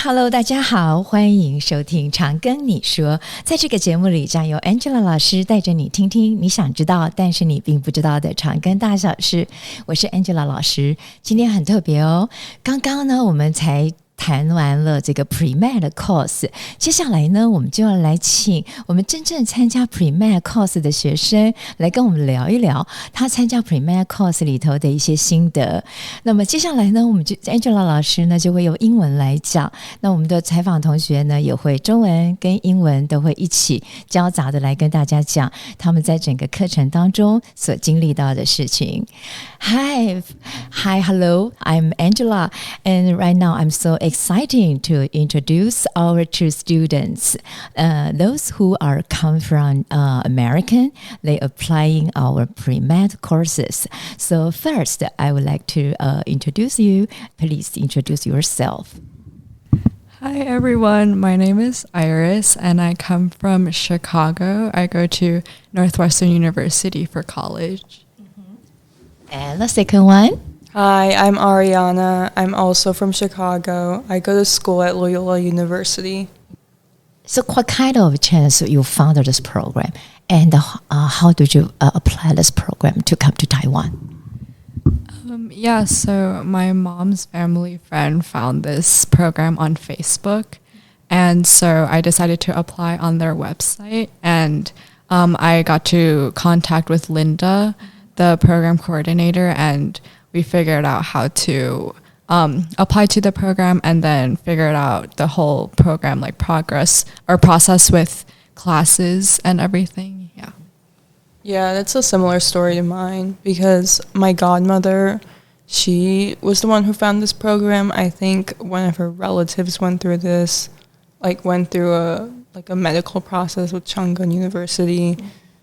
Hello， 大家好，欢迎收听长庚你说。在这个节目里，将由 Angela 老师带着你听听你想知道但是你并不知道的长庚大小事。我是 Angela 老师，今天很特别哦。刚刚呢，我们才谈完了这个 Pre-Med 的 course， 接下来呢，我们就要来请我们真正参加 Pre-Med course 的学生来跟我们聊一聊他参加 Pre-Med course 里头的一些心得。那么接下来呢，我们就 Angela 老师呢就会用英文来讲，那我们的采访同学呢也会中文跟英文都会一起交杂的来跟大家讲他们在整个课程当中所经历到的事情。Hi, hello, I'm Angela, and right now I'm so excited to introduce our two students. Those who are come from American, they applying our pre-med courses. So first, I would like to introduce you. Please introduce yourself. Hi everyone, my name is Iris and I come from Chicago. I go to Northwestern University for college. And the second one? Hi, I'm Ariana. I'm also from Chicago. I go to school at Loyola University. So what kind of chance you found this program? And how did you apply this program to come to Taiwan? So my mom's family friend found this program on Facebook. And so I decided to apply on their website. And I got to contact with Linda, the program coordinator, and we figured out how to apply to the program and then figured out the whole program, like progress or process with classes and everything. Yeah, that's a similar story to mine because my godmother, she was the one who found this program. I think one of her relatives went through this, went through a medical process with Chang Gung University.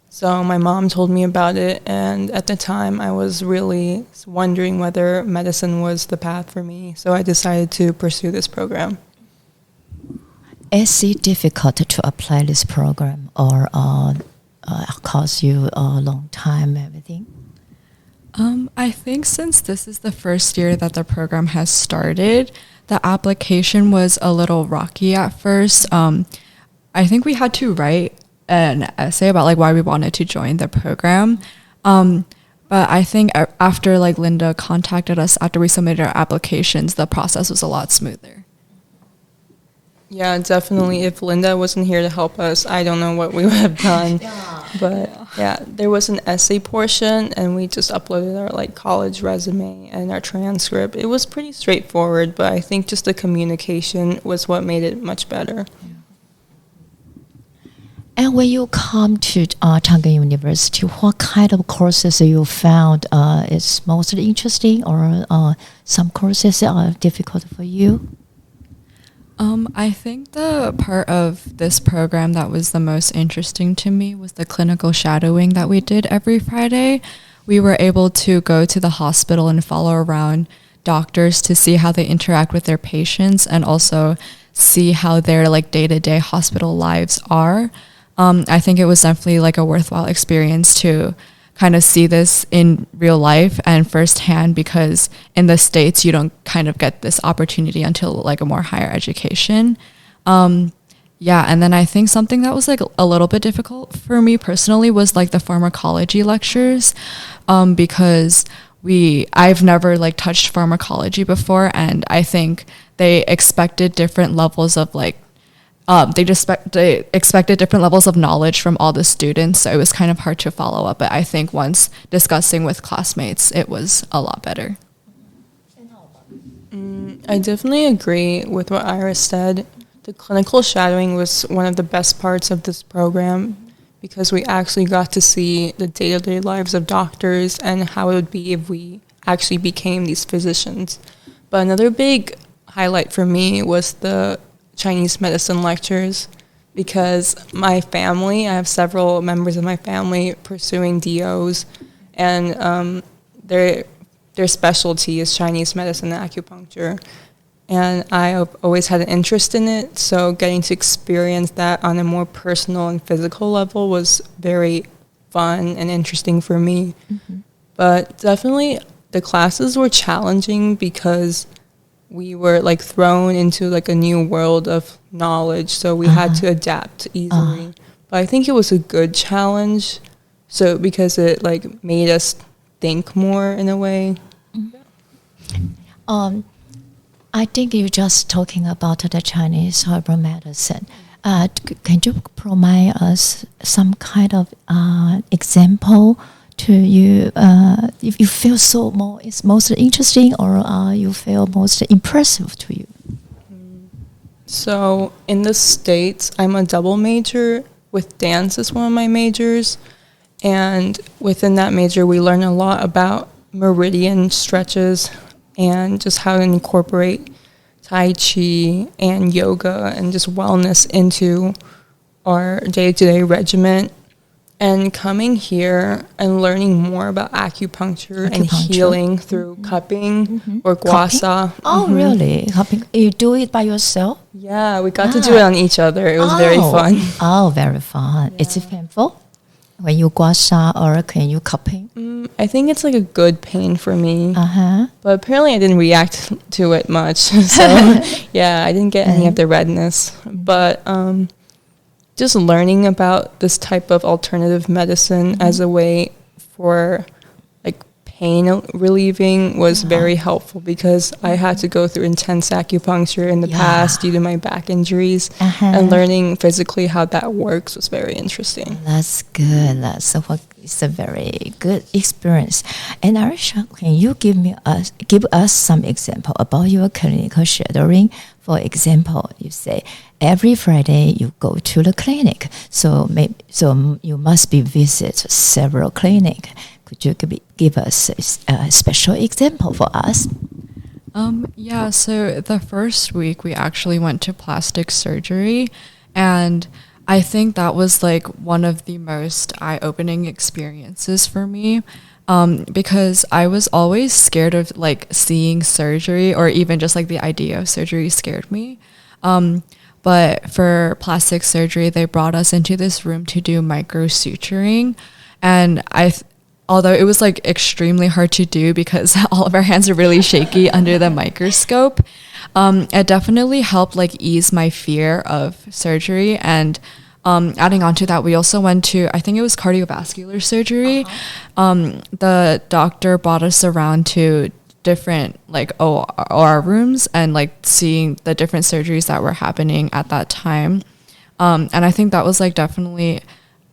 So my mom told me about it, and at the time I was really wondering whether medicine was the path for me. So I decided to pursue this program. Is it difficult to apply this program or cost you a long time, everything? I think since this is the first year that the program has started, the application was a little rocky at first. I think we had to write an essay about why we wanted to join the program. But I think after Linda contacted us after we submitted our applications, the process was a lot smoother. Yeah, definitely. If Linda wasn't here to help us, I don't know what we would have done. But yeah, there was an essay portion and we just uploaded our college resume and our transcript. It was pretty straightforward, but I think just the communication was what made it much better. And when you come to Chang Gung University, what kind of courses you found is most interesting, or some courses are difficult for you? I think the part of this program that was the most interesting to me was the clinical shadowing that we did every Friday. We were able to go to the hospital and follow around doctors to see how they interact with their patients and also see how their day-to-day hospital lives are. I think it was definitely a worthwhile experience to kind of see this in real life and firsthand, because in the States you don't kind of get this opportunity until a more higher education. And then I think something that was a little bit difficult for me personally was the pharmacology lectures, because I've never touched pharmacology before, and I think they expected different levels of they expected different levels of knowledge from all the students, so it was kind of hard to follow up. But I think once discussing with classmates, it was a lot better. I definitely agree with what Iris said. The clinical shadowing was one of the best parts of this program because we actually got to see the day-to-day lives of doctors and how it would be if we actually became these physicians. But another big highlight for me was the Chinese medicine lectures, because I have several members of my family pursuing DOs, and their specialty is Chinese medicine and acupuncture. And I always had an interest in it, so getting to experience that on a more personal and physical level was very fun and interesting for me. Mm-hmm. But definitely the classes were challenging because we were like thrown into like a new world of knowledge, so we had to adapt easily. But I think it was a good challenge, so because it like made us think more in a way. I think you're just talking about the Chinese herbal medicine. Can you provide us some kind of example to you? If you feel it's most interesting, or you feel most impressive to you? So in the States, I'm a double major with dance as one of my majors. And within that major, we learn a lot about meridian stretches and just how to incorporate Tai Chi and yoga and just wellness into our day-to-day regimen. And coming here and learning more about acupuncture and healing through cupping or guasa. Oh, really? Cupping? You do it by yourself? Yeah, we got to do it on each other. It was very fun. Oh, very fun. Yeah. Is it painful when you guasa, or can you cupping? I think it's like a good pain for me. But apparently I didn't react to it much. So yeah, I didn't get any of the redness. But just learning about this type of alternative medicine as a way for like pain relieving was very helpful, because I had to go through intense acupuncture in the past due to my back injuries, and learning physically how that works was very interesting. That's good. It's a very good experience. And Arisha, can you give us some example about your clinical shadowing? For example, you say every Friday you go to the clinic, so you must be visit several clinics. Could you give us a special example for us? Yeah, so the first week we actually went to plastic surgery, and I think that was like one of the most eye-opening experiences for me, because I was always scared of like seeing surgery, or even just like the idea of surgery scared me. But for plastic surgery, they brought us into this room to do micro suturing, and although it was like extremely hard to do because all of our hands are really shaky under the microscope, it definitely helped like ease my fear of surgery. And adding on to that, we also went to, I think it was cardiovascular surgery. The doctor brought us around to different like OR rooms and like seeing the different surgeries that were happening at that time. And I think that was like definitely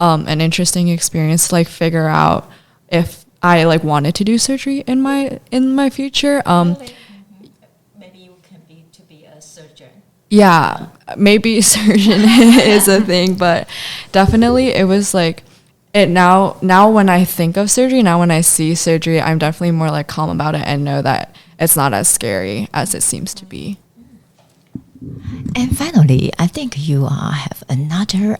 an interesting experience to like figure out if I like wanted to do surgery in my future. Maybe you can be a surgeon. Yeah, maybe surgeon is a thing, but definitely it was like it now when I think of surgery, now when I see surgery, I'm definitely more like calm about it and know that it's not as scary as it seems to be. And finally, I think you have another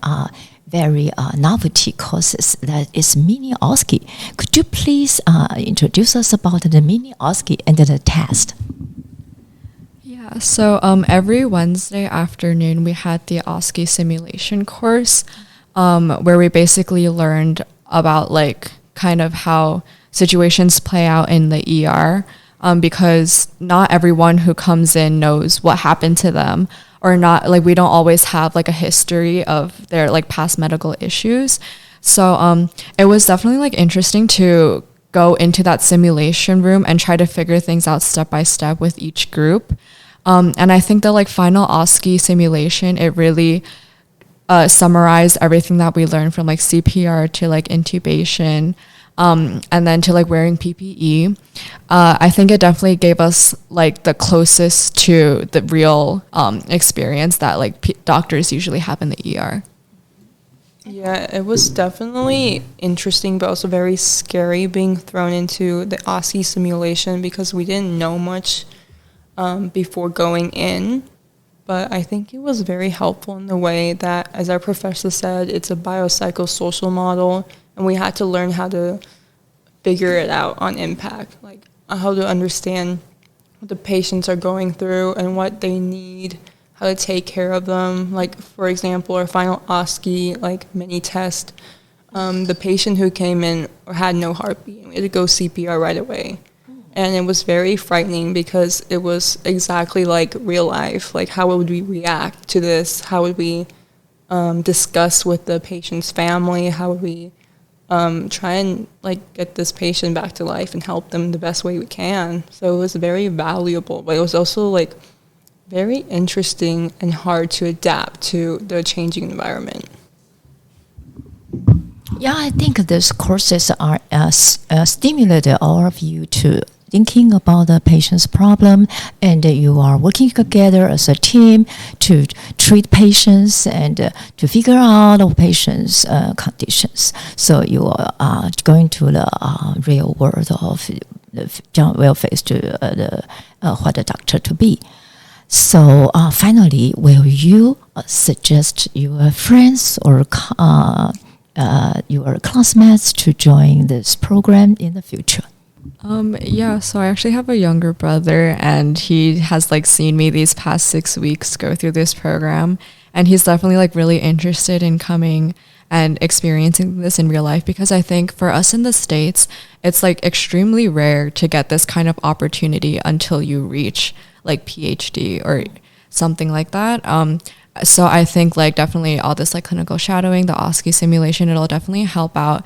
very novelty courses that is mini OSCE. Could you please introduce us about the mini OSCE and the test? Yeah, so every Wednesday afternoon we had the OSCE simulation course, where we basically learned about like kind of how situations play out in the ER, because not everyone who comes in knows what happened to them, or not, like we don't always have like a history of their like past medical issues. So it was definitely like interesting to go into that simulation room and try to figure things out step by step with each group. And I think the like final OSCE simulation, it really summarized everything that we learned from like CPR to like intubation, and then to like wearing PPE. I think it definitely gave us like the closest to the real experience that like doctors usually have in the ER. Yeah, it was definitely interesting, but also very scary being thrown into the OSCE simulation, because we didn't know much before going in. But I think it was very helpful in the way that, as our professor said, it's a biopsychosocial model, and we had to learn how to figure it out on impact, like how to understand what the patients are going through and what they need, how to take care of them. Like, for example, our final OSCE, like, mini test, the patient who came in had no heartbeat, and we had to go CPR right away. And it was very frightening because it was exactly like real life. Like, how would we react to this? How would we discuss with the patient's family? How would we try and like get this patient back to life and help them the best way we can? So it was very valuable, but it was also like very interesting and hard to adapt to the changing environment. Yeah, I think these courses are stimulated all of you to thinking about the patient's problem, and you are working together as a team to treat patients and to figure out the patient's conditions. So you are going to the real world of will face to what the doctor to be. So finally, will you suggest your friends or your classmates to join this program in the future? Yeah, so I actually have a younger brother, and he has like seen me these past 6 weeks go through this program, and he's definitely like really interested in coming and experiencing this in real life, because I think for us in the States, it's like extremely rare to get this kind of opportunity until you reach like PhD or something like that. So I think like definitely all this like clinical shadowing, the OSCE simulation, it'll definitely help out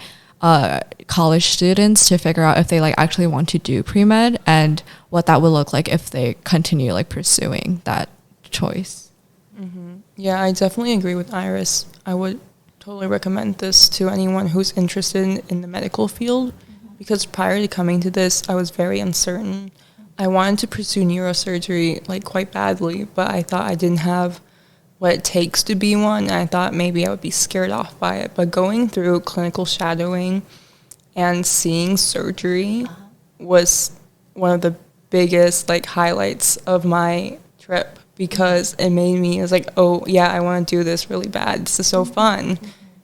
college students to figure out if they like actually want to do pre-med and what that will look like if they continue like pursuing that choice. Mm-hmm. Yeah, I definitely agree with Iris. I would totally recommend this to anyone who's interested in the medical field, because prior to coming to this, I was very uncertain. I wanted to pursue neurosurgery like quite badly, but I thought I didn't have what it takes to be one, and I thought maybe I would be scared off by it. But going through clinical shadowing and seeing surgery was one of the biggest like highlights of my trip, because it made me, it was like, oh yeah, I want to do this really bad. This is so fun.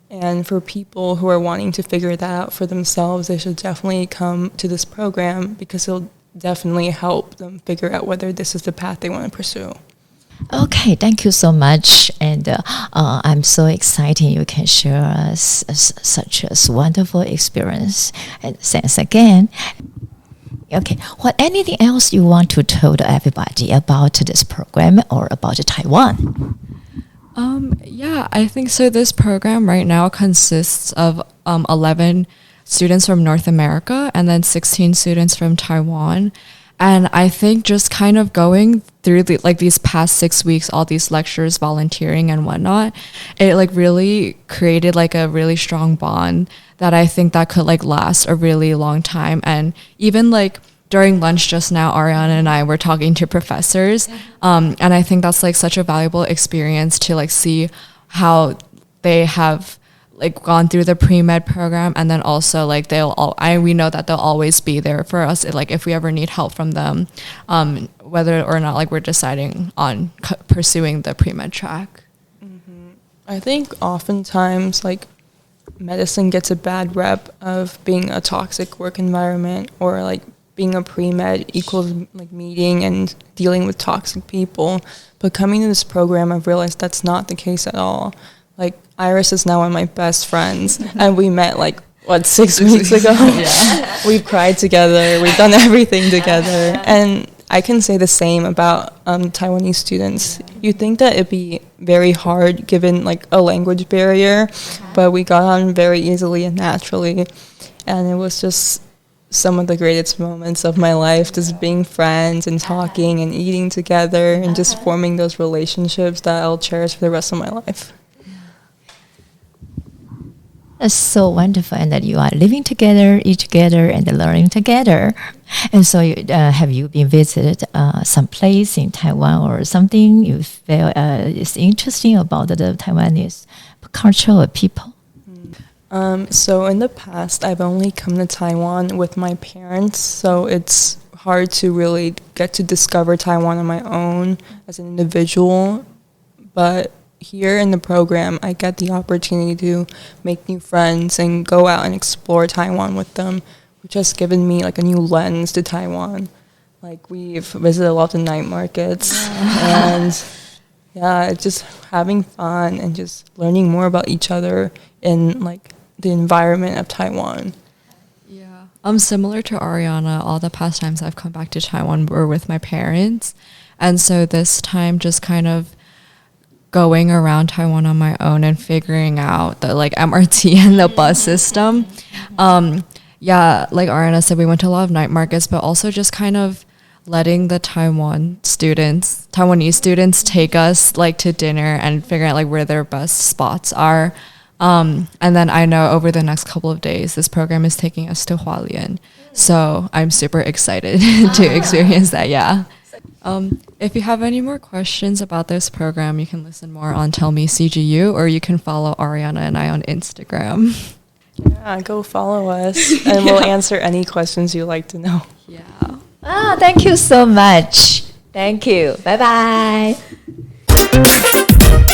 And for people who are wanting to figure that out for themselves, they should definitely come to this program, because it'll definitely help them figure out whether this is the path they want to pursue. Okay, thank you so much, and I'm so excited you can share us such a wonderful experience. And thanks again. Okay, what anything else you want to tell everybody about this program or about Taiwan? Yeah, I think so. This program right now consists of 11 students from North America and then 16 students from Taiwan. And I think just kind of going through these past 6 weeks, all these lectures, volunteering and whatnot, it like really created like a really strong bond that I think that could like last a really long time. And even like during lunch just now, Ariana and I were talking to professors. And I think that's like such a valuable experience to like see how they have like gone through the pre-med program, and then also like we know that they'll always be there for us like if we ever need help from them, whether or not like we're deciding on pursuing the pre-med track. Mm-hmm. I think oftentimes like medicine gets a bad rep of being a toxic work environment, or like being a pre-med equals like meeting and dealing with toxic people. But coming to this program, I've realized that's not the case at all. Like, Iris is now one of my best friends, and we met, 6 weeks ago? Yeah. We've cried together, we've done everything together, and I can say the same about Taiwanese students. You'd think that it'd be very hard given, a language barrier, but we got on very easily and naturally, and it was just some of the greatest moments of my life, just being friends and talking and eating together and just forming those relationships that I'll cherish for the rest of my life. It's so wonderful, and that you are living together, eat together, and learning together. And so, have you been visited some place in Taiwan or something you feel is interesting about the Taiwanese culture or people? So in the past, I've only come to Taiwan with my parents, so it's hard to really get to discover Taiwan on my own as an individual. But here in the program, I get the opportunity to make new friends and go out and explore Taiwan with them, which has given me a new lens to Taiwan. We've visited a lot of night markets and just having fun and just learning more about each other in the environment of Taiwan. Yeah, Similar to Ariana, all the past times I've come back to Taiwan were with my parents. And so this time just kind of going around Taiwan on my own and figuring out the like MRT and the bus system. Yeah, like Ariana said, we went to a lot of night markets, but also just kind of letting the Taiwanese students take us like to dinner and figuring out like where their best spots are. And then I know over the next couple of days, this program is taking us to Hualien. So I'm super excited to experience that, yeah. If you have any more questions about this program, you can listen more on Tell Me CGU, or you can follow Ariana and I on Instagram. Yeah, go follow us, and we'll answer any questions you'd like to know. Yeah. Thank you so much. Thank you. Bye bye.